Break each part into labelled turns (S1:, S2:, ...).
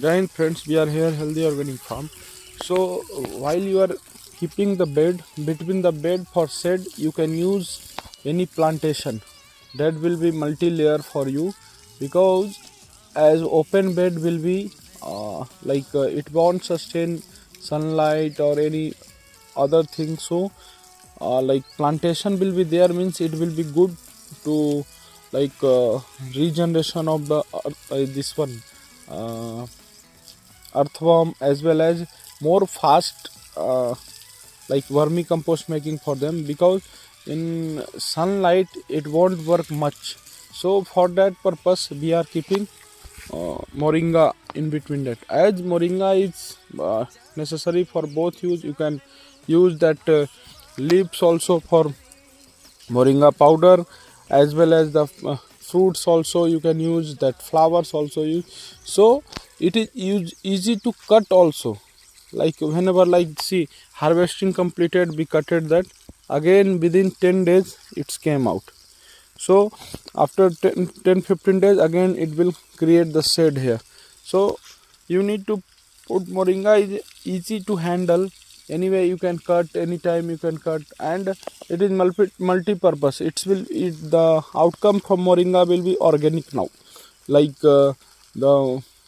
S1: Then friends, we are here Healthy Organic Farm. So while you are keeping the bed, between the bed for shade, you can use any plantation. That will be multi-layer for you, because as open bed will be it won't sustain sunlight or any other thing. So like plantation will be there, means it will be good to regeneration of the this one uh, earthworm, as well as more fast vermicompost making for them, because in sunlight it won't work much. So for that purpose we are keeping moringa in between that. As moringa is necessary for both use, you can use that leaves also for moringa powder, as well as the fruits also you can use, that flowers also use. So it is easy to cut also, like whenever, like see, harvesting completed, we cutted that, again within 10 days it came out. So after 10-15 days again it will create the shade here. So you need to put moringa, is easy to handle. Anyway you can cut anytime, you can cut, and it is multi-purpose. The outcome from moringa will be organic now, like the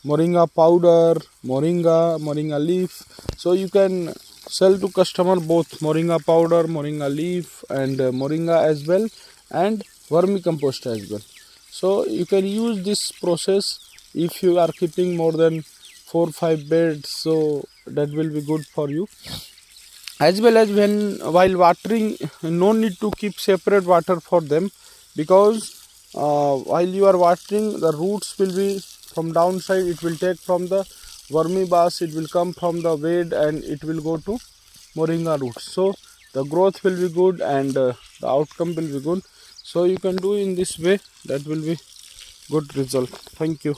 S1: moringa powder, moringa leaf. So you can sell to customer both moringa powder, moringa leaf, and moringa as well, and vermicompost as well. So you can use this process if you are keeping more than 4-5 beds, so that will be good for you. As well as while watering, no need to keep separate water for them, because while you are watering, the roots will be from downside, it will take from the wormy bus, it will come from the bed and it will go to moringa roots. So the growth will be good, and the outcome will be good. So you can do in this way, that will be good result. Thank you.